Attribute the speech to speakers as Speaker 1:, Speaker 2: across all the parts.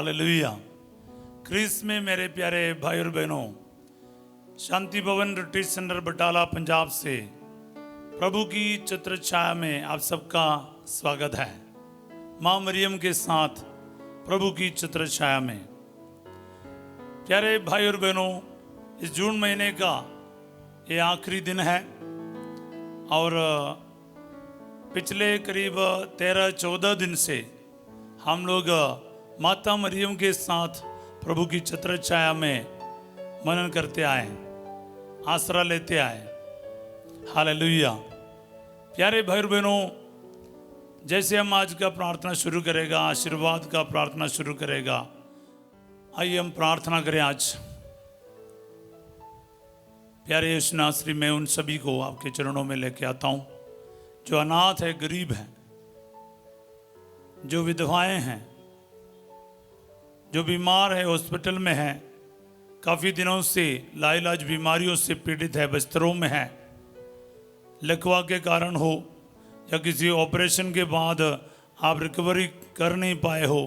Speaker 1: Hallelujah. Chris में मेरे प्यारे भाई और बहनों, शांति भवन रिट्रीट सेंटर बटाला पंजाब से प्रभु की छत्र छाया में आप सबका स्वागत है। माँ मरियम के साथ प्रभु की छत्र छाया में। प्यारे भाई और बहनों, इस जून महीने का ये आखिरी दिन है और पिछले करीब 13-14 दिन से हम लोग माता मरियम के साथ प्रभु की छत्र छाया में मनन करते आए, आसरा लेते आए। हालेलुया। प्यारे भाई बहनों, जैसे हम आज का प्रार्थना शुरू करेगा, आशीर्वाद का प्रार्थना शुरू करेगा, आइए हम प्रार्थना करें। आज प्यारे यीशु नासरी, मैं उन सभी को आपके चरणों में लेके आता हूँ जो अनाथ है, गरीब है, जो विधवाएं हैं, जो बीमार है, हॉस्पिटल में है, काफ़ी दिनों से लाइलाज बीमारियों से पीड़ित है, बिस्तरों में है, लकवा के कारण हो या किसी ऑपरेशन के बाद आप रिकवरी कर नहीं पाए हो,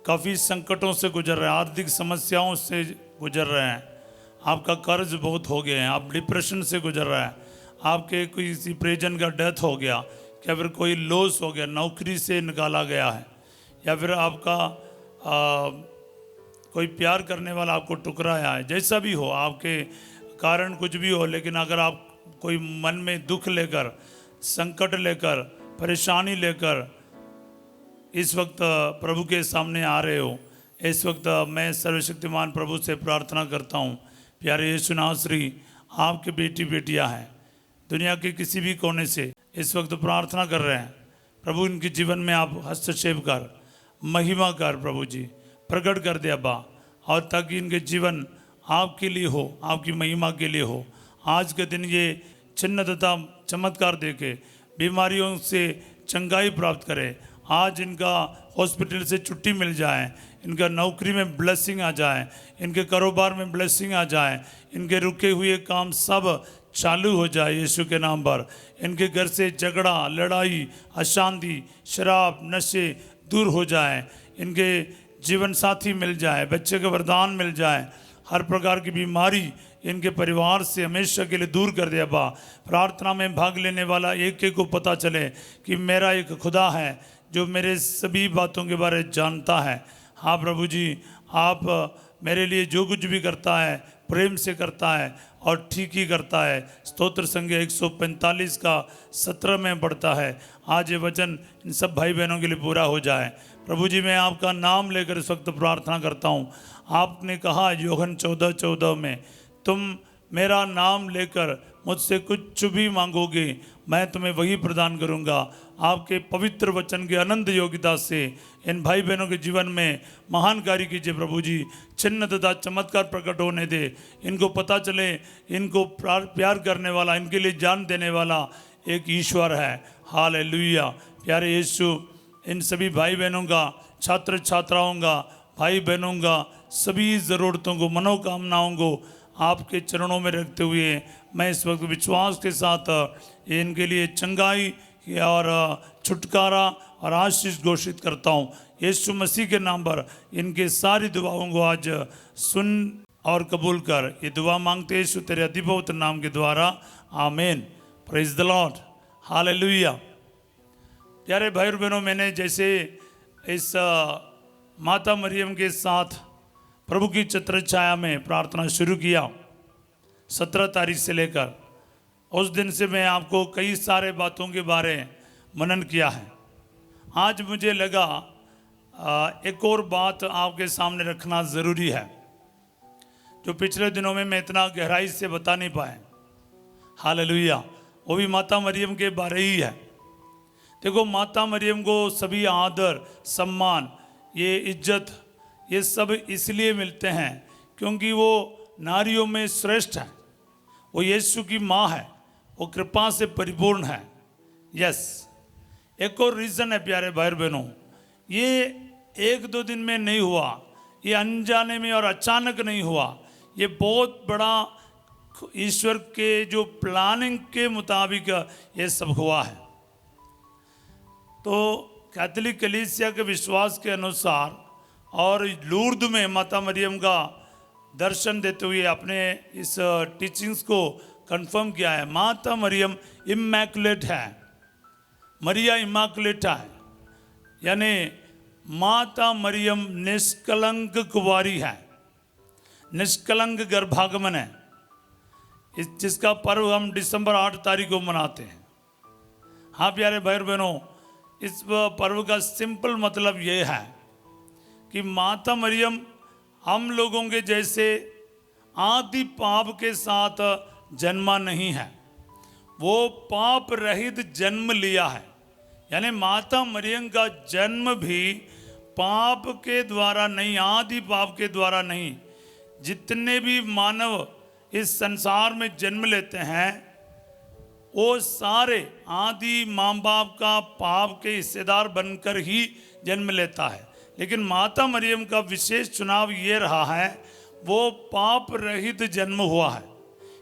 Speaker 1: काफ़ी संकटों से गुजर रहे हैं, आर्थिक समस्याओं से गुजर रहे हैं, आपका कर्ज बहुत हो गया है, आप डिप्रेशन से गुजर रहे हैं, आपके किसी परिजन का डेथ हो गया, या फिर कोई लॉस हो गया, नौकरी से निकाला गया है, या फिर आपका कोई प्यार करने वाला आपको टुकराया है, जैसा भी हो, आपके कारण कुछ भी हो, लेकिन अगर आप कोई मन में दुख लेकर, संकट लेकर, परेशानी लेकर इस वक्त प्रभु के सामने आ रहे हो, इस वक्त मैं सर्वशक्तिमान प्रभु से प्रार्थना करता हूँ। प्यारे यीशु नासरी, आपके बेटी बेटियाँ हैं, दुनिया के किसी भी कोने से इस वक्त प्रार्थना कर रहे हैं। प्रभु, इनके जीवन में आप हस्तक्षेप कर, महिमा कर, प्रभु जी प्रकट कर दे अब्बा, और ताकि इनके जीवन आपके लिए हो, आपकी महिमा के लिए हो। आज के दिन ये चिन्ह तथा चमत्कार देके बीमारियों से चंगाई प्राप्त करे। आज इनका हॉस्पिटल से छुट्टी मिल जाए, इनका नौकरी में ब्लेसिंग आ जाए, इनके कारोबार में ब्लेसिंग आ जाए, इनके रुके हुए काम सब चालू हो जाए यीशु के नाम पर। इनके घर से झगड़ा, लड़ाई, अशांति, शराब, नशे दूर हो जाए, इनके जीवन साथी मिल जाए, बच्चे का वरदान मिल जाए, हर प्रकार की बीमारी इनके परिवार से हमेशा के लिए दूर कर दे अब्बा। प्रार्थना में भाग लेने वाला एक एक को पता चले कि मेरा एक खुदा है जो मेरे सभी बातों के बारे में जानता है। हाँ प्रभु जी, आप मेरे लिए जो कुछ भी करता है प्रेम से करता है और ठीक ही करता है। स्तोत्र संख्या 145 का 17 में पढ़ता है। आज ये वचन इन सब भाई बहनों के लिए पूरा हो जाए। प्रभु जी, मैं आपका नाम लेकर इस वक्त प्रार्थना करता हूँ। आपने कहा यूहन्ना 14:14 में, तुम मेरा नाम लेकर मुझसे कुछ भी मांगोगे मैं तुम्हें वही प्रदान करूंगा। आपके पवित्र वचन के अनंत योग्यता से इन भाई बहनों के जीवन में महान कार्य कीजिए प्रभु जी। चिन्ह तथा चमत्कार प्रकट होने दे, इनको पता चले इनको प्यार करने वाला, इनके लिए जान देने वाला एक ईश्वर है। हालेलुया। प्यारे यीशु, इन सभी भाई बहनों का, छात्र छात्राओं का, भाई बहनों का सभी ज़रूरतों को, मनोकामनाओं को आपके चरणों में रखते हुए मैं इस वक्त विश्वास के साथ इनके लिए चंगाई और छुटकारा और आशीष घोषित करता हूँ यीशु मसीह के नाम पर। इनके सारी दुआओं को आज सुन और कबूल कर, ये दुआ मांगते हैं यीशु तेरे अति पवित्र नाम के द्वारा, आमीन। Praise the Lord. हालेलुया। प्यारे भाई और बहनों, मैंने जैसे इस माता मरियम के साथ प्रभु की छत्र छाया में प्रार्थना शुरू किया 17 तारीख से लेकर, उस दिन से मैं आपको कई सारे बातों के बारे मनन किया है। आज मुझे लगा एक और बात आपके सामने रखना ज़रूरी है जो पिछले दिनों में मैं इतना गहराई से बता नहीं पाए। हालेलुया। वो भी माता मरियम के बारे ही है। देखो, माता मरियम को सभी आदर, सम्मान, ये इज्जत, ये सब इसलिए मिलते हैं क्योंकि वो नारियों में श्रेष्ठ है, वो यीशु की माँ है, वो कृपा से परिपूर्ण है। यस, एक और रीज़न है प्यारे भाई बहनों, ये 1-2 दिन में नहीं हुआ, ये अनजाने में और अचानक नहीं हुआ, ये बहुत बड़ा ईश्वर के जो प्लानिंग के मुताबिक ये सब हुआ है। तो कैथोलिक कलीसिया के विश्वास के अनुसार और लूर्द में माता मरियम का दर्शन देते हुए अपने इस टीचिंग्स को कंफर्म किया है। माता मरियम इमैकुलेट है, मरिया इमैकुलेट है, यानी माता मरियम निष्कलंक कुंवारी है, निष्कलंक गर्भागमन है, जिसका पर्व हम दिसंबर 8 तारीख को मनाते हैं। हाँ प्यारे भाई बहनों, इस पर्व का सिंपल मतलब ये है कि माता मरियम हम लोगों के जैसे आदि पाप के साथ जन्मा नहीं है, वो पाप रहित जन्म लिया है। यानी माता मरियम का जन्म भी पाप के द्वारा नहीं, आदि पाप के द्वारा नहीं। जितने भी मानव इस संसार में जन्म लेते हैं वो सारे आदि माँ बाप का पाप के हिस्सेदार बनकर ही जन्म लेता है। लेकिन माता मरियम का विशेष चुनाव ये रहा है, वो पाप रहित जन्म हुआ है,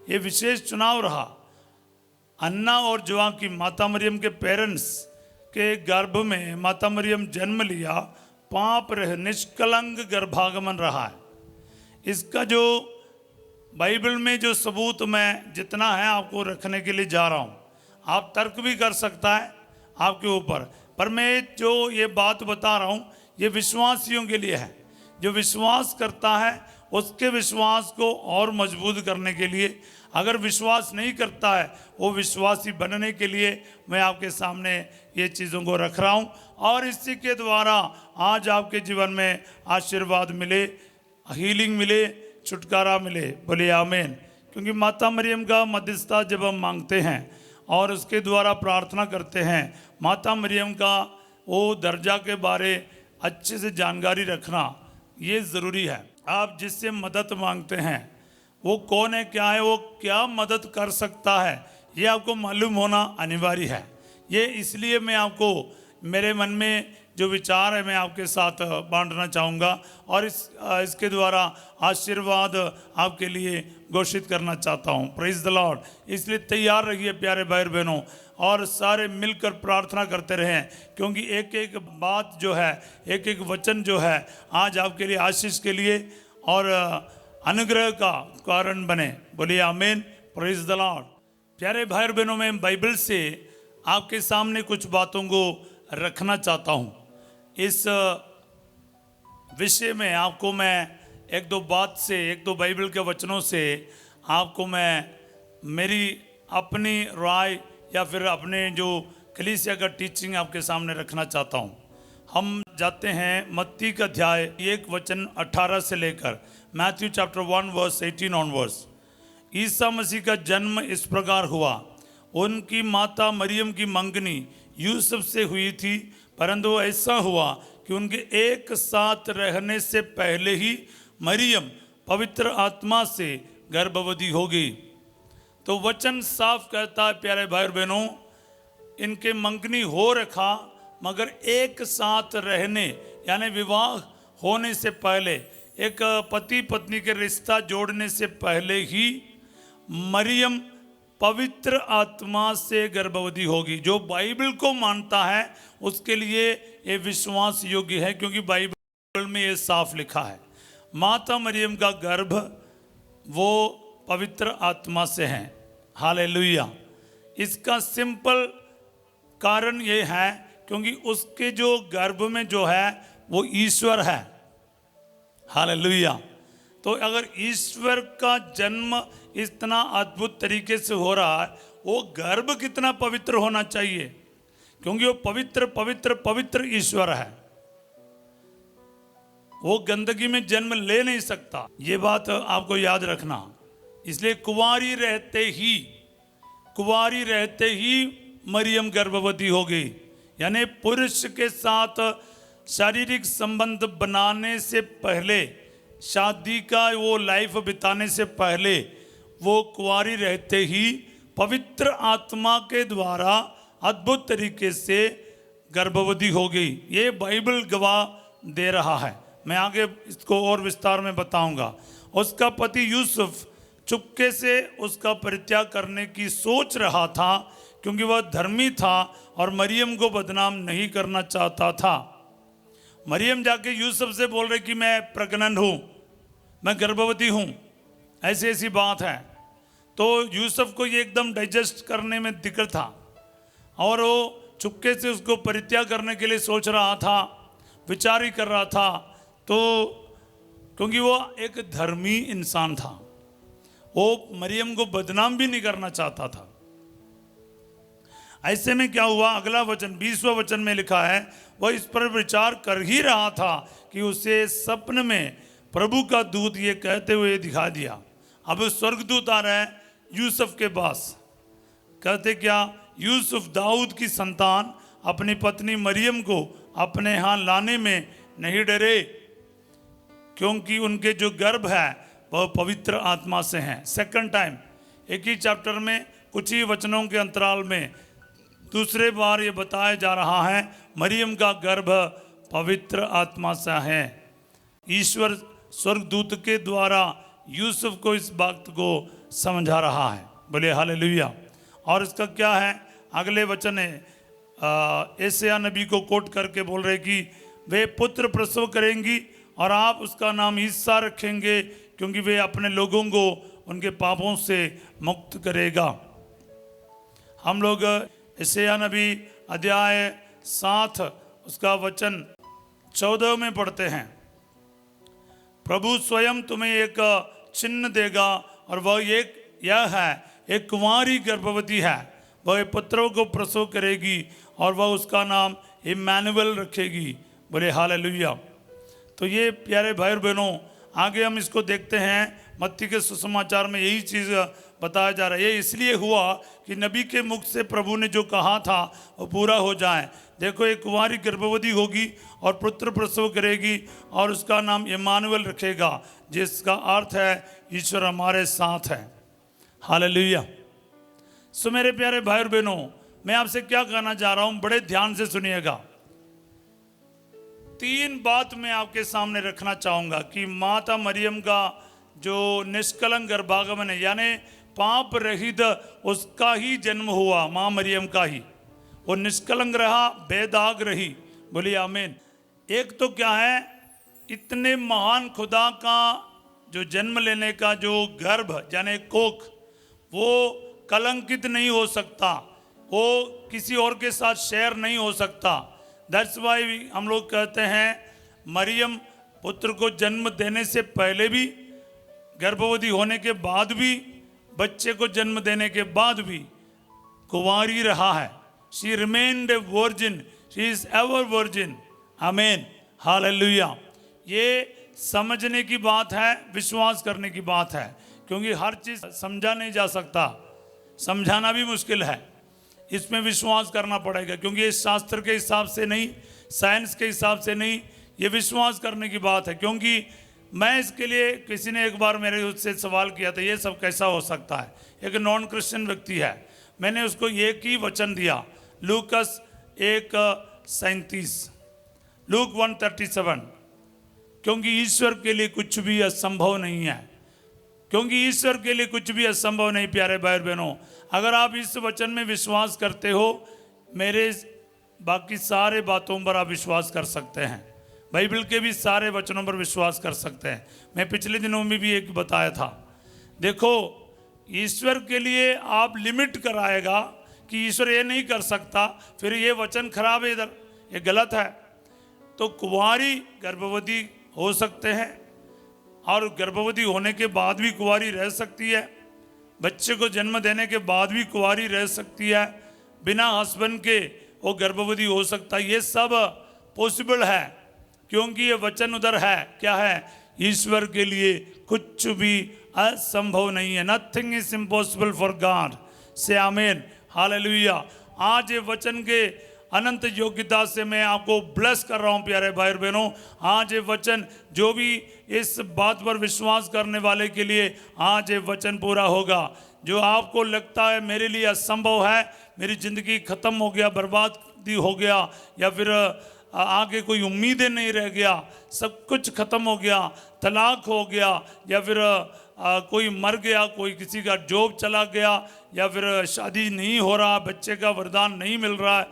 Speaker 1: ये विशेष चुनाव रहा। अन्ना और जोआ की माता मरियम के पेरेंट्स के गर्भ में माता मरियम जन्म लिया, पाप रहित निष्कलंक गर्भागमन रहा है। इसका जो बाइबल में जो सबूत मैं जितना है आपको रखने के लिए जा रहा हूँ, आप तर्क भी कर सकता है आपके ऊपर, पर मैं जो ये बात बता रहा हूँ ये विश्वासियों के लिए है। जो विश्वास करता है उसके विश्वास को और मजबूत करने के लिए, अगर विश्वास नहीं करता है वो विश्वासी बनने के लिए मैं आपके सामने ये चीज़ों को रख रहा हूँ, और इसी के द्वारा आज आपके जीवन में आशीर्वाद मिले, हीलिंग मिले, छुटकारा मिले। बोलिए आमीन। क्योंकि माता मरियम का मध्यस्थता जब हम मांगते हैं और उसके द्वारा प्रार्थना करते हैं, माता मरियम का वो दर्जा के बारे अच्छे से जानकारी रखना ये ज़रूरी है। आप जिससे मदद मांगते हैं वो कौन है, क्या है, वो क्या मदद कर सकता है, ये आपको मालूम होना अनिवार्य है। ये इसलिए मैं आपको मेरे मन में जो विचार है मैं आपके साथ बांटना चाहूँगा और इसके द्वारा आशीर्वाद आपके लिए घोषित करना चाहता हूँ। Praise the Lord. इसलिए तैयार रहिए प्यारे भाई बहनों, और सारे मिलकर प्रार्थना करते रहें, क्योंकि एक एक बात जो है, एक एक वचन जो है आज आपके लिए आशीष के लिए और अनुग्रह का कारण बने। बोलिए आमीन। Praise the Lord. प्यारे भाई बहनों, मैं बाइबल से आपके सामने कुछ बातों को रखना चाहता हूँ। इस विषय में आपको मैं एक दो बात से, एक दो बाइबल के वचनों से आपको मैं मेरी अपनी राय या फिर अपने जो कलीसिया का टीचिंग आपके सामने रखना चाहता हूँ। हम जाते हैं मत्ती का अध्याय 1 वचन 18 से लेकर Matthew chapter 1 verse 18 onwards. Isa Masih का जन्म इस प्रकार हुआ। उनकी माता मरियम की मंगनी यूसुफ से हुई थी, परंतु ऐसा हुआ कि उनके एक साथ रहने से पहले ही मरियम पवित्र आत्मा से गर्भवती हो गई। तो वचन साफ कहता है प्यारे भाई बहनों, इनके मंगनी हो रखा, मगर एक साथ रहने यानी विवाह होने से पहले, एक पति पत्नी के रिश्ता जोड़ने से पहले ही मरियम पवित्र आत्मा से गर्भवती होगी। जो बाइबल को मानता है उसके लिए ये विश्वास योग्य है, क्योंकि बाइबल में ये साफ लिखा है माता मरियम का गर्भ वो पवित्र आत्मा से है। हालेलुया। इसका सिंपल कारण ये है क्योंकि उसके जो गर्भ में जो है वो ईश्वर है। हालेलुया। तो अगर ईश्वर का जन्म इतना अद्भुत तरीके से हो रहा है, वो गर्भ कितना पवित्र होना चाहिए, क्योंकि वो पवित्र पवित्र पवित्र ईश्वर है। वो गंदगी में जन्म ले नहीं सकता, ये बात आपको याद रखना। इसलिए कुंवारी रहते ही मरियम गर्भवती हो गई। यानी पुरुष के साथ शारीरिक संबंध बनाने से पहले, शादी का वो लाइफ बिताने से पहले वो कुंवारी रहते ही पवित्र आत्मा के द्वारा अद्भुत तरीके से गर्भवती हो गई। ये बाइबल गवाह दे रहा है। मैं आगे इसको और विस्तार में बताऊंगा। उसका पति यूसुफ चुपके से उसका परित्याग करने की सोच रहा था, क्योंकि वह धर्मी था और मरियम को बदनाम नहीं करना चाहता था। मरियम जाके यूसुफ से बोल रही कि मैं प्रेग्नेंट हूँ, मैं गर्भवती हूँ, ऐसी ऐसी बात है। तो यूसुफ को ये एकदम डाइजेस्ट करने में दिक्कत था और वो चुपके से उसको परित्याग करने के लिए सोच रहा था, विचार ही कर रहा था। तो क्योंकि वो एक धर्मी इंसान था, वो मरियम को बदनाम भी नहीं करना चाहता था। ऐसे में क्या हुआ, अगला वचन 20वां वचन में लिखा है, वह इस पर विचार कर ही रहा था कि उसे सपने में प्रभु का दूत ये कहते हुए दिखा दिया। अब स्वर्गदूत आ रहा है यूसुफ के पास, कहते क्या, यूसुफ दाऊद की संतान अपनी पत्नी मरियम को अपने यहाँ लाने में नहीं डरे, क्योंकि उनके जो गर्भ है वह पवित्र आत्मा से हैं। सेकंड टाइम एक ही चैप्टर में कुछ ही वचनों के अंतराल में दूसरे बार ये बताया जा रहा है मरियम का गर्भ पवित्र आत्मा से है। ईश्वर स्वर्गदूत के द्वारा यूसुफ को इस बात को समझा रहा है। बोले हालेलुया। और इसका क्या है, अगले वचन है, यशायाह नबी को कोट करके बोल रहे कि वे पुत्र प्रसव करेंगी और आप उसका नाम ईसा रखेंगे, क्योंकि वे अपने लोगों को उनके पापों से मुक्त करेगा। हम लोग यशायाह नबी अध्याय 7 उसका वचन 14 में पढ़ते हैं, प्रभु स्वयं तुम्हें एक चिन्ह देगा और वह एक यह है, एक कुंवारी गर्भवती है, वह पुत्रों को प्रसव करेगी और वह उसका नाम इम्मानुएल रखेगी। बोले हालेलुया। तो ये प्यारे भाई और बहनों, आगे हम इसको देखते हैं, मत्ती के सुसमाचार में यही चीज़ बताया जा रहा है। ये इसलिए हुआ कि नबी के मुख से प्रभु ने जो कहा था वो पूरा हो जाए। देखो, एक कुंवारी गर्भवती होगी और पुत्र प्रसव करेगी और उसका नाम इम्मानुएल रखेगा, जिसका अर्थ है ईश्वर हमारे साथ है। हालेलुया। सो मेरे प्यारे भाई और बहनों, मैं आपसे क्या कहना चाह रहा हूं, बड़े ध्यान से सुनिएगा। 3 बात मैं आपके सामने रखना चाहूंगा कि माता मरियम का जो निष्कलंक गर्भागमन है, यानी पाप रहित उसका ही जन्म हुआ, माँ मरियम का ही, वो निष्कलंक रहा, बेदाग रही। बोलिए आमीन। एक तो क्या है, इतने महान खुदा का जो जन्म लेने का जो गर्भ यानी कोख, वो कलंकित नहीं हो सकता, वो किसी और के साथ शेयर नहीं हो सकता। दैट्स वाई हम लोग कहते हैं मरियम पुत्र को जन्म देने से पहले भी, गर्भवती होने के बाद भी, बच्चे को जन्म देने के बाद भी कुंवारी रहा है। She remained a virgin, she is ever virgin. आमीन, हालेलुया। ये समझने की बात है, विश्वास करने की बात है, क्योंकि हर चीज़ समझा नहीं जा सकता, समझाना भी मुश्किल है, इसमें विश्वास करना पड़ेगा, क्योंकि ये शास्त्र के हिसाब से नहीं, साइंस के हिसाब से नहीं, ये विश्वास करने की बात है। क्योंकि मैं इसके लिए, किसी ने एक बार मेरे उससे सवाल किया था, ये सब कैसा हो सकता है, एक नॉन क्रिश्चियन व्यक्ति है। मैंने उसको एक ही वचन दिया, लूकस 1:37, लूक 1:37, क्योंकि ईश्वर के लिए कुछ भी असंभव नहीं है, क्योंकि ईश्वर के लिए कुछ भी असंभव नहीं। प्यारे भाई बहनों, अगर आप इस वचन में विश्वास करते हो, मेरे बाकी सारे बातों पर आप विश्वास कर सकते हैं, बाइबल के भी सारे वचनों पर विश्वास कर सकते हैं। मैं पिछले दिनों में भी एक बताया था, देखो ईश्वर के लिए आप लिमिट कराएगा कि ईश्वर ये नहीं कर सकता, फिर ये वचन खराब है, इधर ये गलत है। तो कुंवारी गर्भवती हो सकते हैं और गर्भवती होने के बाद भी कुंवारी रह सकती है, बच्चे को जन्म देने के बाद भी कुंवारी रह सकती है, बिना हस्बैंड के वो गर्भवती हो सकता है। ये सब पॉसिबल है, क्योंकि ये वचन उधर है, क्या है, ईश्वर के लिए कुछ भी असंभव नहीं है। Nothing is impossible for God. से आमीन, हालेलुया। आज ये वचन के अनंत योग्यता से मैं आपको ब्लेस कर रहा हूं प्यारे भाई और बहनों। आज ये वचन, जो भी इस बात पर विश्वास करने वाले के लिए आज ये वचन पूरा होगा। जो आपको लगता है मेरे लिए असंभव है, मेरी ज़िंदगी ख़त्म हो गया, बर्बादी हो गया, या फिर आगे कोई उम्मीदें नहीं रह गया, सब कुछ ख़त्म हो गया, तलाक हो गया, या फिर कोई मर गया, कोई किसी का जॉब चला गया, या फिर शादी नहीं हो रहा, बच्चे का वरदान नहीं मिल रहा है,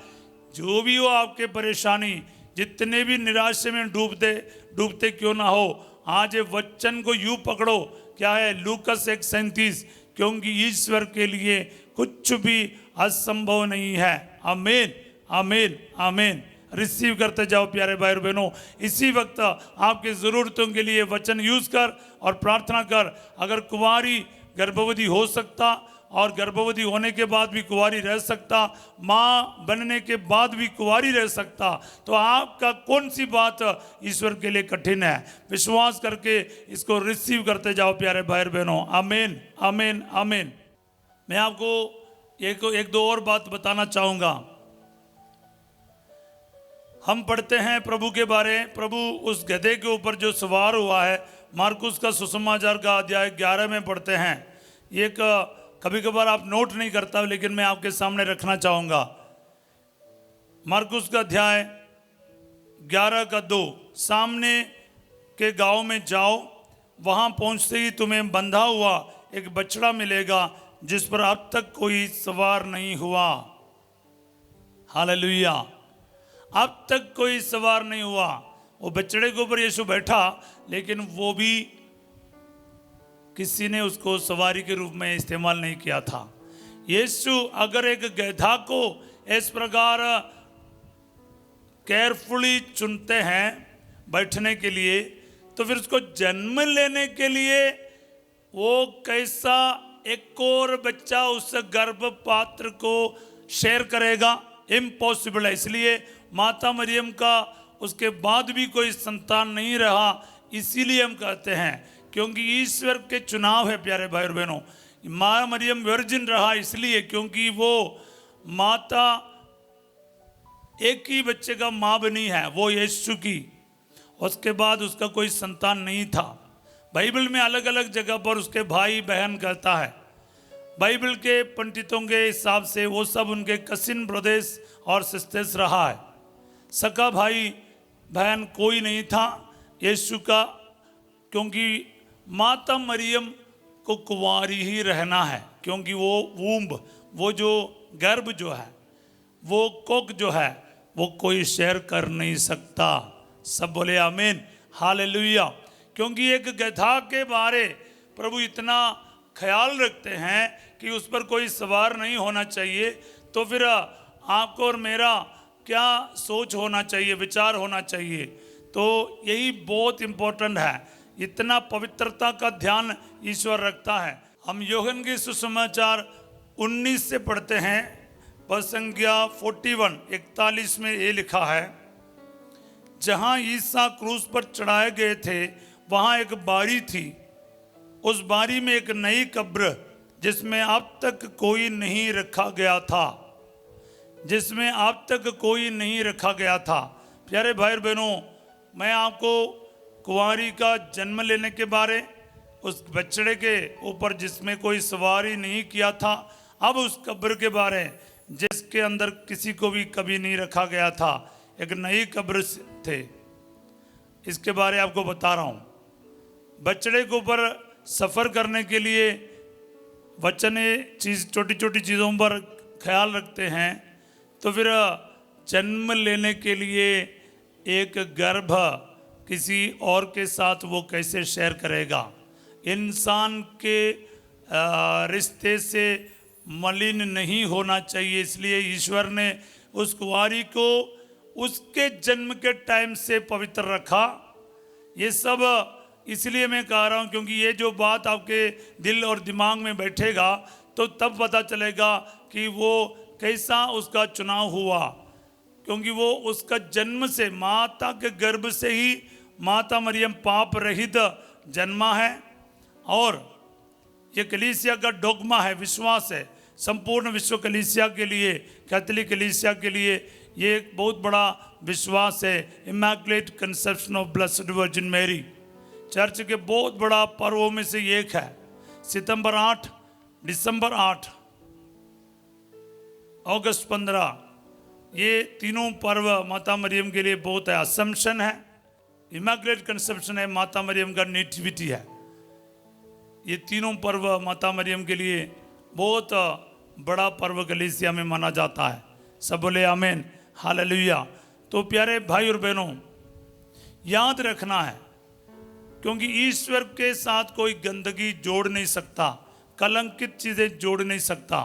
Speaker 1: जो भी हो आपके परेशानी, जितने भी निराशे में डूबते क्यों ना हो, आज ये वचन को यूं पकड़ो, क्या है लूकस 1:37, क्योंकि ईश्वर के लिए कुछ भी असंभव नहीं है। आमीन आमीन आमीन। रिसीव करते जाओ प्यारे भाई और बहनों। इसी वक्त आपकी ज़रूरतों के लिए वचन यूज़ कर और प्रार्थना कर। अगर कुंवारी गर्भवती हो सकता और गर्भवती होने के बाद भी कुंवारी रह सकता, माँ बनने के बाद भी कुंवारी रह सकता, तो आपका कौन सी बात ईश्वर के लिए कठिन है? विश्वास करके इसको रिसीव करते जाओ प्यारे भाई और बहनों। आमीन आमीन आमीन। मैं आपको एक दो और बात बताना चाहूँगा। हम पढ़ते हैं प्रभु के बारे, प्रभु उस गधे के ऊपर जो सवार हुआ है, मार्कुस का सुसमाचार का अध्याय 11 में पढ़ते हैं। ये कभी कभार आप नोट नहीं करता, लेकिन मैं आपके सामने रखना चाहूँगा। मार्कुस का अध्याय 11:2, सामने के गांव में जाओ, वहाँ पहुँचते ही तुम्हें बंधा हुआ एक बछड़ा मिलेगा जिस पर अब तक कोई सवार नहीं हुआ। हालेलुया। अब तक कोई सवार नहीं हुआ। वो बछड़े के ऊपर यीशु बैठा, लेकिन वो भी किसी ने उसको सवारी के रूप में इस्तेमाल नहीं किया था। यीशु अगर एक गधा को इस प्रकार केयरफुली चुनते हैं बैठने के लिए, तो फिर उसको जन्म लेने के लिए वो कैसा एक और बच्चा उस गर्भपात्र को शेयर करेगा? इम्पॉसिबल है। इसलिए माता मरियम का उसके बाद भी कोई संतान नहीं रहा। इसीलिए हम कहते हैं, क्योंकि ईश्वर के चुनाव है प्यारे भाई और बहनों। माँ मरियम वर्जिन रहा इसलिए क्योंकि वो माता एक ही बच्चे का माँ बनी है, वो यीशु की। उसके बाद उसका कोई संतान नहीं था। बाइबल में अलग अलग जगह पर उसके भाई बहन कहता है। बाइबल के पंडितों के हिसाब से वो सब उनके कसिन ब्रदर्स और सिस्टर्स रहा है। सका भाई बहन कोई नहीं था यीशु का, क्योंकि माता मरियम को कुंवारी ही रहना है, क्योंकि वो वूम्ब, वो जो गर्भ जो है, वो कोक जो है, वो कोई शेयर कर नहीं सकता। सब बोले आमीन हालेलुया। क्योंकि एक गधा के बारे प्रभु इतना ख्याल रखते हैं कि उस पर कोई सवार नहीं होना चाहिए, तो फिर आपको और मेरा क्या सोच होना चाहिए, विचार होना चाहिए? तो यही बहुत इम्पोर्टेंट है। इतना पवित्रता का ध्यान ईश्वर रखता है। हम यूहन्ना के सुसमाचार 19 से पढ़ते हैं, पद संख्या 41 में ये लिखा है, जहाँ ईसा क्रूस पर चढ़ाए गए थे वहाँ एक बारी थी। उस बारी में एक नई कब्र जिसमें अब तक कोई नहीं रखा गया था, जिसमें अब तक कोई नहीं रखा गया था। प्यारे भाई और बहनों, मैं आपको कुंवारी का जन्म लेने के बारे, उस बछड़े के ऊपर जिसमें कोई सवारी नहीं किया था, अब उस कब्र के बारे जिसके अंदर किसी को भी कभी नहीं रखा गया था, एक नई कब्र थे, इसके बारे आपको बता रहा हूँ। बछड़े के ऊपर सफ़र करने के लिए वचन चीज़ छोटी छोटी चीज़ों पर ख्याल रखते हैं। तो फिर जन्म लेने के लिए एक गर्भ किसी और के साथ वो कैसे शेयर करेगा? इंसान के रिश्ते से मलिन नहीं होना चाहिए। इसलिए ईश्वर ने उस कुंवारी को उसके जन्म के टाइम से पवित्र रखा। ये सब इसलिए मैं कह रहा हूँ क्योंकि ये जो बात आपके दिल और दिमाग में बैठेगा तो तब पता चलेगा कि वो कैसा उसका चुनाव हुआ। क्योंकि वो उसका जन्म से, माता के गर्भ से ही माता मरियम पाप रहित जन्मा है। और ये कलीसिया का डोगमा है, विश्वास है, संपूर्ण विश्व कलीसिया के लिए, कैथोलिक कलीसिया के लिए ये एक बहुत बड़ा विश्वास है। Immaculate conception of blessed virgin Mary church के बहुत बड़ा पर्वों में से एक है। सितंबर 8, दिसंबर 8, अगस्त 15, ये तीनों पर्व माता मरियम के लिए बहुत है। असम्पशन है, इमैकुलेट कंसेप्शन है, माता मरियम का नेटिविटी है। ये तीनों पर्व माता मरियम के लिए बहुत बड़ा पर्व कलीसिया में माना जाता है। सब बोले आमीन हालेलुया। तो प्यारे भाई और बहनों, याद रखना है, क्योंकि ईश्वर के साथ कोई गंदगी जोड़ नहीं सकता, कलंकित चीज़ें जोड़ नहीं सकता,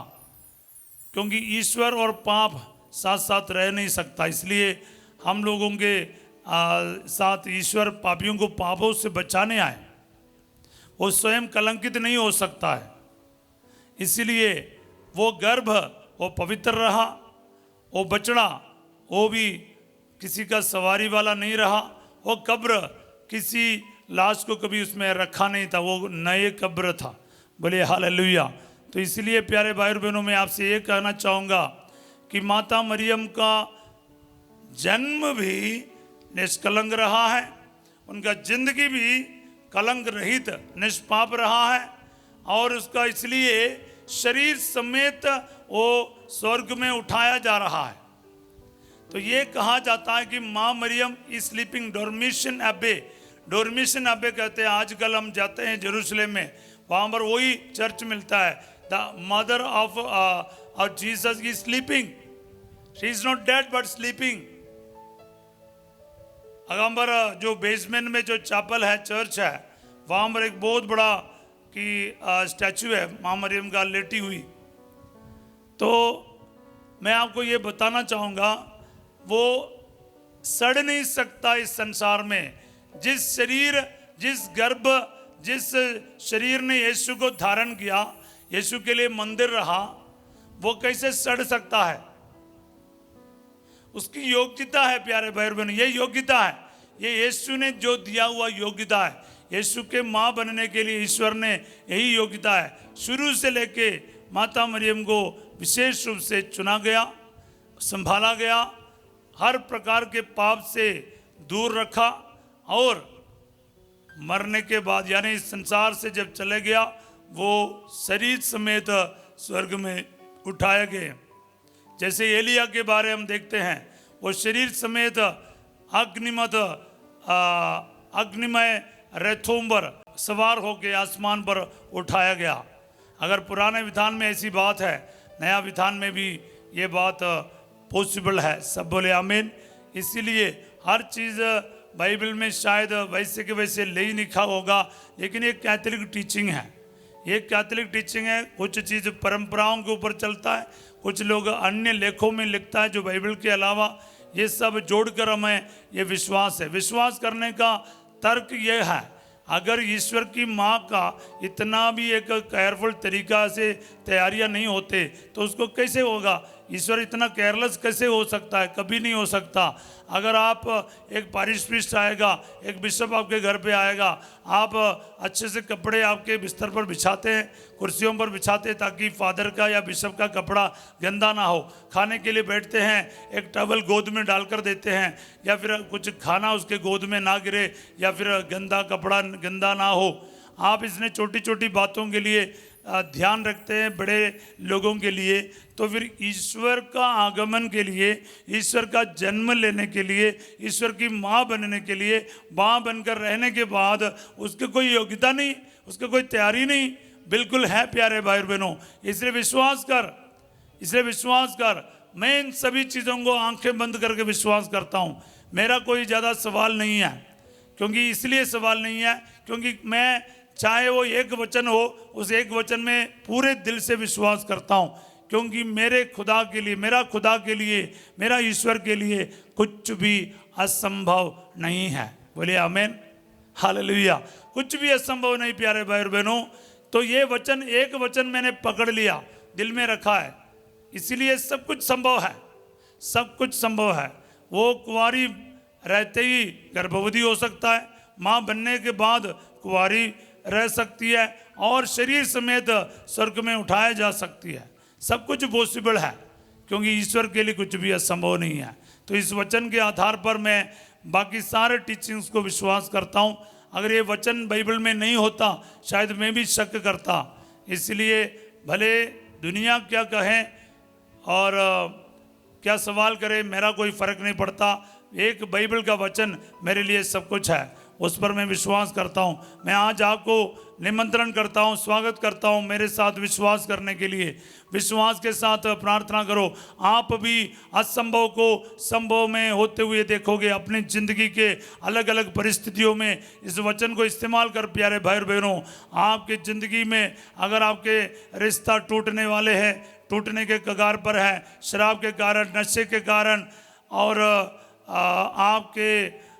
Speaker 1: क्योंकि ईश्वर और पाप साथ साथ रह नहीं सकता। इसलिए हम लोगों के साथ ईश्वर पापियों को पापों से बचाने आए, वो स्वयं कलंकित नहीं हो सकता है। इसलिए वो गर्भ वो पवित्र रहा, वो बछड़ा वो भी किसी का सवारी वाला नहीं रहा, वो कब्र किसी लाश को कभी उसमें रखा नहीं था, वो नए कब्र था। बोले हालेलुया। तो इसलिए प्यारे भाई और बहनों, मैं आपसे ये कहना चाहूँगा कि माता मरियम का जन्म भी निष्कलंक रहा है, उनका जिंदगी भी कलंक रहित निष्पाप रहा है, और उसका इसलिए शरीर समेत वो स्वर्ग में उठाया जा रहा है। तो ये कहा जाता है कि माँ मरियम इज स्लीपिंग डोरमिशन एबे, डोरमिशन एबे कहते हैं। आजकल हम जाते हैं जेरूशलेम में, वहाँ पर वही चर्च मिलता है, the mother of Jesus is sleeping, she is not dead but sleeping. अगंबर जो बेसमेंट में जो चैपल है, चर्च है, वहाँ पर एक बहुत बड़ा की स्टैचू है माँ मरियम का लेटी हुई। तो मैं आपको ये बताना चाहूँगा, वो सड़ नहीं सकता इस संसार में। जिस शरीर, जिस गर्भ, जिस शरीर ने यीशु को धारण किया, यीशु के लिए मंदिर रहा, वो कैसे सड़ सकता है? उसकी योग्यता है प्यारे भाई बहन, ये योग्यता है, ये यीशु ने जो दिया हुआ योग्यता है। यीशु के माँ बनने के लिए ईश्वर ने यही योग्यता है। शुरू से लेके माता मरियम को विशेष रूप से चुना गया, संभाला गया, हर प्रकार के पाप से दूर रखा, और मरने के बाद यानी इस संसार से जब चले गया, वो शरीर समेत स्वर्ग में उठाए गए। जैसे एलिया के बारे हम देखते हैं, वो शरीर समेत अग्निमय रथों पर सवार होकर आसमान पर उठाया गया। अगर पुराने विधान में ऐसी बात है, नया विधान में भी ये बात पॉसिबल है। सब बोले आमीन। इसीलिए हर चीज़ बाइबल में शायद वैसे के वैसे ले ही लिखा होगा, लेकिन ये कैथोलिक टीचिंग है, ये कैथोलिक टीचिंग है। कुछ चीज़ परंपराओं के ऊपर चलता है, कुछ लोग अन्य लेखों में लिखता है जो बाइबल के अलावा। ये सब जोड़कर हमें ये विश्वास है। विश्वास करने का तर्क ये है, अगर ईश्वर की माँ का इतना भी एक केयरफुल तरीका से तैयारियां नहीं होते तो उसको कैसे होगा? ईश्वर इतना केयरलेस कैसे हो सकता है? कभी नहीं हो सकता। अगर आप एक पारिश प्रीस्ट आएगा, एक बिशप आपके घर पे आएगा, आप अच्छे से कपड़े आपके बिस्तर पर बिछाते हैं, कुर्सियों पर बिछाते हैं ताकि फादर का या बिशप का कपड़ा गंदा ना हो। खाने के लिए बैठते हैं, एक टवल गोद में डालकर देते हैं, या फिर कुछ खाना उसके गोद में ना गिरे, या फिर गंदा कपड़ा गंदा ना हो। आप इसने छोटी छोटी बातों के लिए ध्यान रखते हैं बड़े लोगों के लिए, तो फिर ईश्वर का आगमन के लिए, ईश्वर का जन्म लेने के लिए, ईश्वर की माँ बनने के लिए, माँ बनकर रहने के बाद उसकी कोई योग्यता नहीं, उसकी कोई तैयारी नहीं, बिल्कुल है प्यारे भाई बहनों। इसलिए विश्वास कर, इसलिए विश्वास कर। मैं इन सभी चीज़ों को आंखें बंद करके विश्वास करता हूँ। मेरा कोई ज़्यादा सवाल नहीं है, क्योंकि इसलिए सवाल नहीं है क्योंकि मैं चाहे वो एक वचन हो, उस एक वचन में पूरे दिल से विश्वास करता हूँ, क्योंकि मेरे खुदा के लिए, मेरा खुदा के लिए, मेरा ईश्वर के लिए कुछ भी असंभव नहीं है। बोलिए आमीन, हालेलुया। कुछ भी असंभव नहीं प्यारे भाई और बहनों। तो ये वचन, एक वचन मैंने पकड़ लिया, दिल में रखा है, इसीलिए सब कुछ संभव है, सब कुछ संभव है। वो कुंवारी रहते ही गर्भवती हो सकता है, माँ बनने के बाद कुंवारी रह सकती है, और शरीर समेत स्वर्ग में उठाया जा सकती है। सब कुछ पॉसिबल है, क्योंकि ईश्वर के लिए कुछ भी असंभव नहीं है। तो इस वचन के आधार पर मैं बाकी सारे टीचिंग्स को विश्वास करता हूँ। अगर ये वचन बाइबल में नहीं होता शायद मैं भी शक करता। इसलिए भले दुनिया क्या कहे और क्या सवाल करे, मेरा कोई फ़र्क नहीं पड़ता। एक बाइबल का वचन मेरे लिए सब कुछ है। उस पर मैं विश्वास करता हूँ। मैं आज आपको निमंत्रण करता हूँ, स्वागत करता हूँ मेरे साथ विश्वास करने के लिए। विश्वास के साथ प्रार्थना करो। आप भी असंभव को संभव में होते हुए देखोगे। अपनी ज़िंदगी के अलग अलग परिस्थितियों में इस वचन को इस्तेमाल कर प्यारे भाई और बहनों, आपकी ज़िंदगी में अगर आपके रिश्ता टूटने वाले हैं, टूटने के कगार पर है, शराब के कारण, नशे के कारण और आपके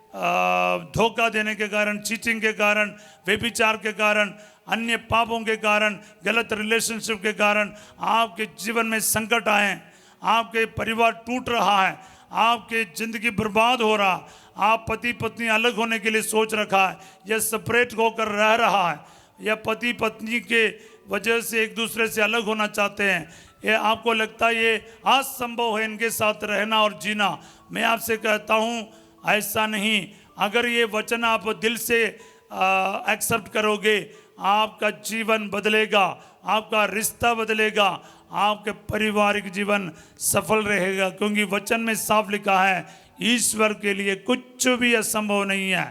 Speaker 1: धोखा देने के कारण, चीटिंग के कारण, व्यभिचार के कारण, अन्य पापों के कारण, गलत रिलेशनशिप के कारण आपके जीवन में संकट आए, आपके परिवार टूट रहा है, आपके ज़िंदगी बर्बाद हो रहा, आप पति पत्नी अलग होने के लिए सोच रखा है या सेपरेट होकर रह रहा है, या पति पत्नी के वजह से एक दूसरे से अलग होना चाहते हैं, ये आपको लगता है ये असंभव है इनके साथ रहना और जीना। मैं आपसे कहता हूँ ऐसा नहीं। अगर ये वचन आप दिल से एक्सेप्ट करोगे, आपका जीवन बदलेगा, आपका रिश्ता बदलेगा, आपके पारिवारिक जीवन सफल रहेगा, क्योंकि वचन में साफ लिखा है ईश्वर के लिए कुछ भी असंभव नहीं है।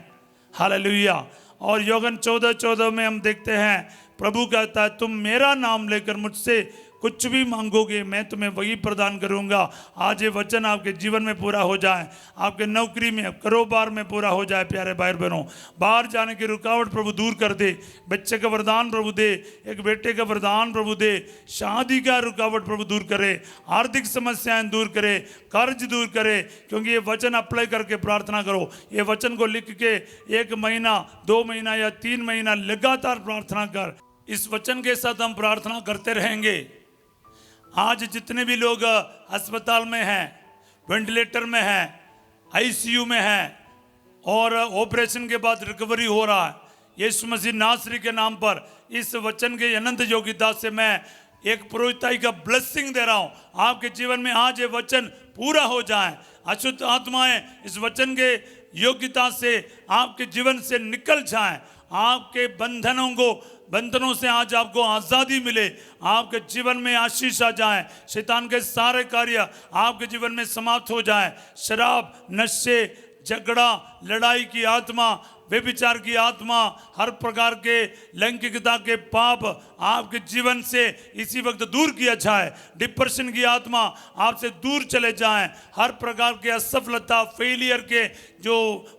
Speaker 1: हालेलुया। और योगन 14:14 में हम देखते हैं प्रभु कहता है तुम मेरा नाम लेकर मुझसे कुछ भी मांगोगे मैं तुम्हें वही प्रदान करूंगा। आज ये वचन आपके जीवन में पूरा हो जाए, आपके नौकरी में, कारोबार में पूरा हो जाए। प्यारे भाई बहनों, बाहर जाने की रुकावट प्रभु दूर कर दे, बच्चे का वरदान प्रभु दे, एक बेटे का वरदान प्रभु दे, शादी का रुकावट प्रभु दूर करे, आर्थिक समस्याएं दूर करे, कर्ज दूर करे। क्योंकि ये वचन अप्लाई करके प्रार्थना करो। ये वचन को लिख के 1 महीना, 2 महीना या 3 महीना लगातार प्रार्थना कर। इस वचन के साथ हम प्रार्थना करते रहेंगे। आज जितने भी लोग अस्पताल में हैं, वेंटिलेटर में हैं, आईसीयू में हैं और ऑपरेशन के बाद रिकवरी हो रहा है, यीशु मसीह नासरी के नाम पर इस वचन के अनंत योग्यता से मैं एक पुरोहिताई का ब्लेसिंग दे रहा हूं। आपके जीवन में आज ये वचन पूरा हो जाए। अशुद्ध आत्माएं इस वचन के योग्यता से आपके जीवन से निकल जाएं। आपके बंधनों से आज आपको आज़ादी मिले, आपके जीवन में आशीष आ जाए, शैतान के सारे कार्य आपके जीवन में समाप्त हो जाए। शराब, नशे, झगड़ा, लड़ाई की आत्मा, व्यभिचार की आत्मा, हर प्रकार के लैंगिकता के पाप आपके जीवन से इसी वक्त दूर किया जाए। डिप्रेशन की आत्मा आपसे दूर चले जाएं। हर प्रकार के असफलता, फेलियर के जो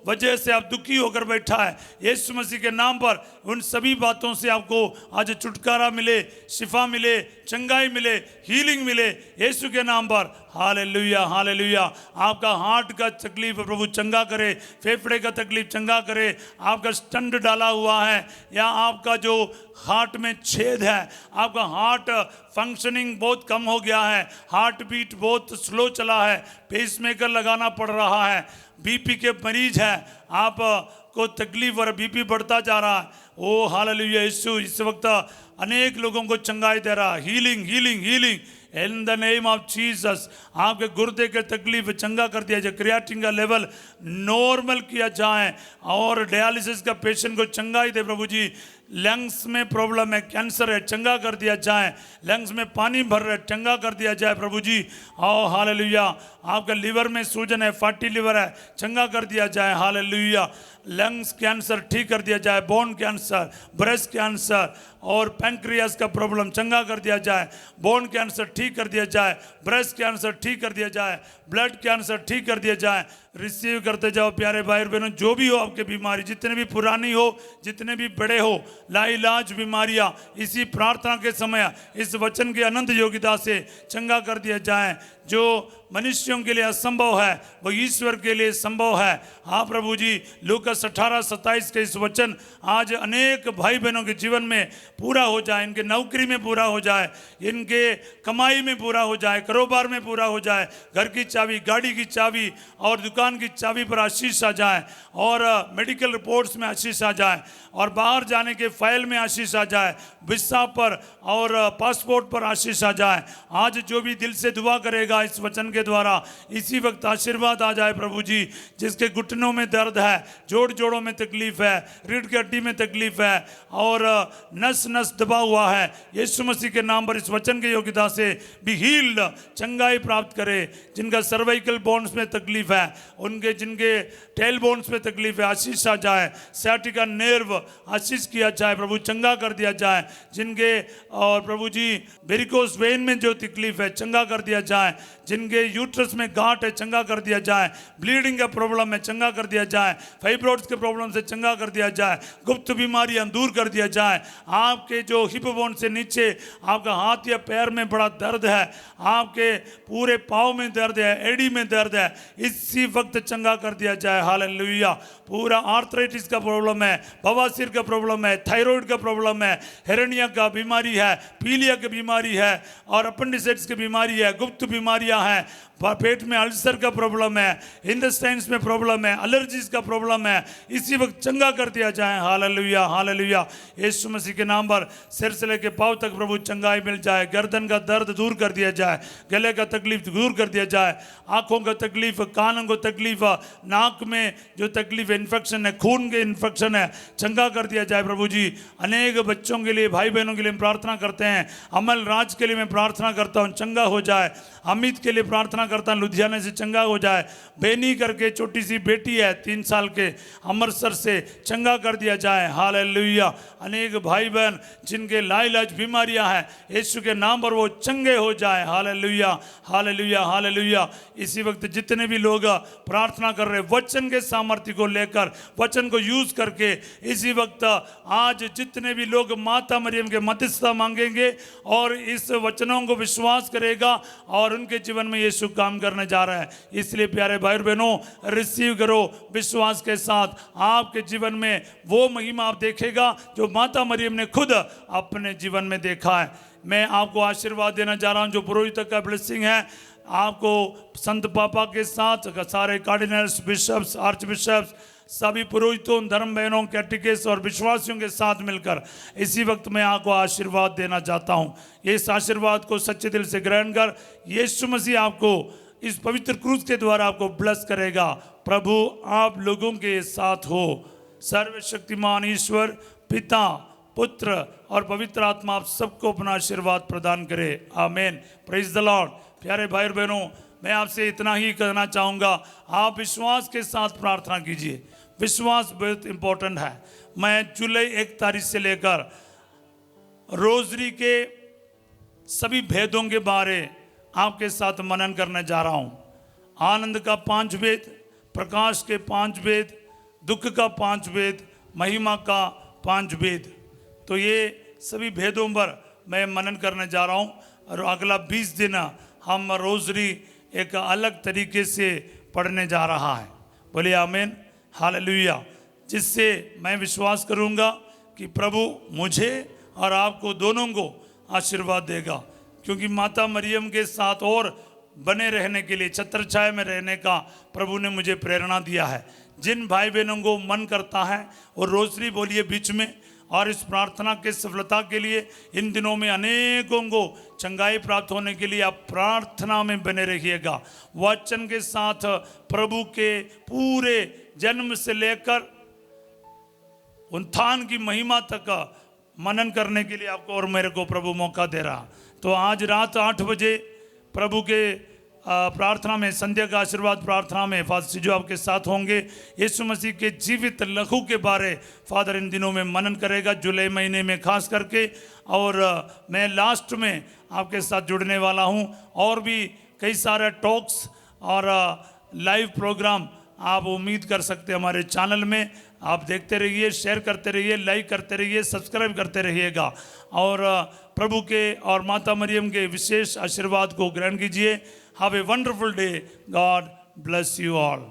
Speaker 1: वजह से आप दुखी होकर बैठा है, यीशु मसीह के नाम पर उन सभी बातों से आपको आज छुटकारा मिले, शिफा मिले, चंगाई मिले, हीलिंग मिले यीशु के नाम पर। Hallelujah, hallelujah. आपका हार्ट का तकलीफ प्रभु चंगा करे, फेफड़े का तकलीफ चंगा करे, आपका स्टंट डाला हुआ है या आपका जो हार्ट में छेद है, आपका हार्ट फंक्शनिंग बहुत कम हो गया है, हार्ट बीट बहुत स्लो चला है, पेसमेकर लगाना पड़ रहा है, बीपी के मरीज है, आप को तकलीफ और बीपी बढ़ता जा रहा है, ओ हालेलुया। यीशु इस वक्त अनेक लोगों को चंगाई दे रहा है। Healing, healing, healing in the name of Jesus. आपके गुर्दे के तकलीफ चंगा कर दिया जाए, क्रिएटिनिन का लेवल नॉर्मल किया जाए और डायलिसिस का पेशेंट को चंगाई दे प्रभु जी। लंग्स में प्रॉब्लम है, कैंसर है, चंगा कर दिया जाए। लंग्स में पानी भर रहा है, चंगा कर दिया जाए प्रभु जी। आओ हालेलुया। आपका लिवर में सूजन है, फैटी लिवर है, चंगा कर दिया जाए। हालेलुया। लंग्स कैंसर ठीक कर दिया जाए, बोन कैंसर, ब्रेस्ट कैंसर और पैंक्रियास का प्रॉब्लम चंगा कर दिया जाए, बोन कैंसर ठीक कर दिया जाए, ब्रेस्ट कैंसर ठीक कर दिया जाए, ब्लड कैंसर ठीक कर दिया जाए। रिसीव करते जाओ प्यारे भाई बहनों, जो भी हो आपकी बीमारी, जितने भी पुरानी हो, जितने भी बड़े हो, लाइलाज बीमारियां इसी प्रार्थना के समय इस वचन की अनंत योग्यता से चंगा कर दिया जाए। जो मनुष्यों के लिए असंभव है वो ईश्वर के लिए संभव है। हाँ प्रभु जी। लूकास 18:27 के इस वचन आज अनेक भाई बहनों के जीवन में पूरा हो जाए, इनके नौकरी में पूरा हो जाए, इनके कमाई में पूरा हो जाए, कारोबार में पूरा हो जाए, घर की चाबी, गाड़ी की चाबी और दुकान की चाबी पर आशीष आ जाए और मेडिकल रिपोर्ट्स में आशीष आ जाए और बाहर जाने के फाइल में आशीष आ जाए, वीसा पर और पासपोर्ट पर आशीष आ जाए। आज जो भी दिल से दुआ करेगा लेगा इस वचन के द्वारा। इसी वक्त आशीर्वाद आ जाए प्रभु जी। जिसके घुटनों में दर्द है, जोड़ों में तकलीफ है, रीढ़ की हड्डी में तकलीफ है और नस नस दबा हुआ है, यीशु मसीह के नाम पर इस वचन के योग्यता से भी हील्ड, चंगाई प्राप्त करे। जिनका सर्वाइकल बोन्स में तकलीफ है, उनके जिनके टेल बोन्स में तकलीफ है, आशीष आ जाए। सैटिका नर्व आशीष किया जाए प्रभु, चंगा कर दिया जाए। जिनके और प्रभु जी वेरिकोस वेन में जो तकलीफ है चंगा कर दिया जाए। जिनके यूट्रस में गांठ है चंगा कर दिया जाए। ब्लीडिंग का प्रॉब्लम है चंगा कर दिया जाए। फाइब्रोइड्स के प्रॉब्लम से चंगा कर दिया जाए। गुप्त बीमारियां दूर कर दिया जाए। आपके जो हिप बोन से नीचे आपका हाथ या पैर में बड़ा दर्द है, आपके पूरे पाँव में दर्द है, एड़ी में दर्द है, इसी वक्त चंगा कर दिया जाए। हालेलुया। पूरा आर्थराइटिस का प्रॉब्लम है, बवासीर का प्रॉब्लम है, थायराइड का प्रॉब्लम है, हेरेनिया का बीमारी है, पीलिया की बीमारी है और अपेंडिसाइटिस की बीमारी है, गुप्त बीमारियां हैं, पेट में अल्सर का प्रॉब्लम है, इंटेस्टाइन्स में प्रॉब्लम है, एलर्जीज का प्रॉब्लम है, इसी वक्त चंगा कर दिया जाए। Hallelujah hallelujah. यीशु मसीह के नाम पर सिर से लेकर पांव तक प्रभु चंगाई मिल जाए। गर्दन का दर्द दूर कर दिया जाए, गले का तकलीफ दूर कर दिया जाए, आंखों का तकलीफ, कानों को तकलीफ, नाक में जो तकलीफ इन्फेक्शन है, खून के इन्फेक्शन है, चंगा कर दिया जाए प्रभु जी। अनेक बच्चों के लिए, भाई बहनों के लिए हम प्रार्थना करते हैं। अमल राज के लिए मैं प्रार्थना करता हूँ चंगा हो जाए। अमित के लिए प्रार्थना करता हूँ लुधियाना से चंगा हो जाए। बेनी करके छोटी सी बेटी है 3 साल के, अमृतसर से चंगा कर दिया जाए। हालेलुया। अनेक भाई बहन जिनके लाइलाज बीमारियां हैं, यीशु के नाम पर वो चंगे हो जाए। Hallelujah hallelujah hallelujah. इसी वक्त जितने भी लोग प्रार्थना कर रहे वचन के सामर्थ्य को लेकर, वचन को यूज करके, इसी वक्त आज जितने भी लोग माता मरियम के मध्यस्थता मांगेंगे और इस वचनों को विश्वास करेगा और उनके जीवन में यीशु काम करने जा रहा है। इसलिए प्यारे भाई और बहनों, रिसीव करो विश्वास के साथ। आपके जीवन में वो महिमा आप देखेगा जो माता मरियम ने खुद अपने जीवन में देखा है। मैं आपको आशीर्वाद देना जा रहा हूं जो पुरोहित का ब्लेसिंग है। आपको संत पापा के साथ सारे कार्डिनल्स, बिशप्स, आर्च बिशप्स, सभी पुरोहितों, धर्म बहनों, कैटेकिस्ट और विश्वासियों के साथ मिलकर इसी वक्त मैं आपको आशीर्वाद देना चाहता हूँ। इस आशीर्वाद को सच्चे दिल से ग्रहण कर यीशु मसीह आपको इस पवित्र क्रूस के द्वारा आपको ब्लेस करेगा। प्रभु आप लोगों के साथ हो। सर्वशक्तिमान ईश्वर पिता, पुत्र और पवित्र आत्मा आप सबको अपना आशीर्वाद प्रदान करे। आमीन। Praise the Lord. प्यारे भाई और बहनों, मैं आपसे इतना ही कहना चाहूँगा, आप विश्वास के साथ प्रार्थना कीजिए। विश्वास बहुत इंपॉर्टेंट है। मैं जुलाई 1 तारीख से लेकर रोजरी के सभी भेदों के बारे आपके साथ मनन करने जा रहा हूँ। आनंद का 5 भेद, प्रकाश के 5 भेद, दुख का 5 भेद, महिमा का 5 भेद। तो ये सभी भेदों पर मैं मनन करने जा रहा हूँ और अगला 20 दिन हम रोजरी एक अलग तरीके से पढ़ने जा रहा है। बोलिए आमीन हालेलुया। जिससे मैं विश्वास करूंगा कि प्रभु मुझे और आपको दोनों को आशीर्वाद देगा, क्योंकि माता मरियम के साथ और बने रहने के लिए, छत्र छाया में रहने का प्रभु ने मुझे प्रेरणा दिया है। जिन भाई बहनों को मन करता है और रोजरी बोलिए बीच में, और इस प्रार्थना के सफलता के लिए इन दिनों में अनेकों को चंगाई प्राप्त होने के लिए आप प्रार्थना में बने रहिएगा। वचन के साथ प्रभु के पूरे जन्म से लेकर उत्थान की महिमा तक मनन करने के लिए आपको और मेरे को प्रभु मौका दे रहा। तो आज रात 8 बजे प्रभु के प्रार्थना में, संध्या का आशीर्वाद प्रार्थना में फादर सिजो आपके साथ होंगे। यीशु मसीह के जीवित लहू के बारे फादर इन दिनों में मनन करेगा, जुलाई महीने में खास करके। और मैं लास्ट में आपके साथ जुड़ने वाला हूं। और भी कई सारे टॉक्स और लाइव प्रोग्राम आप उम्मीद कर सकते हैं हमारे चैनल में। आप देखते रहिए, शेयर करते रहिए, लाइक करते रहिए, सब्सक्राइब करते रहिएगा और प्रभु के और माता मरियम के विशेष आशीर्वाद को ग्रहण कीजिए। Have a wonderful day. God bless you all.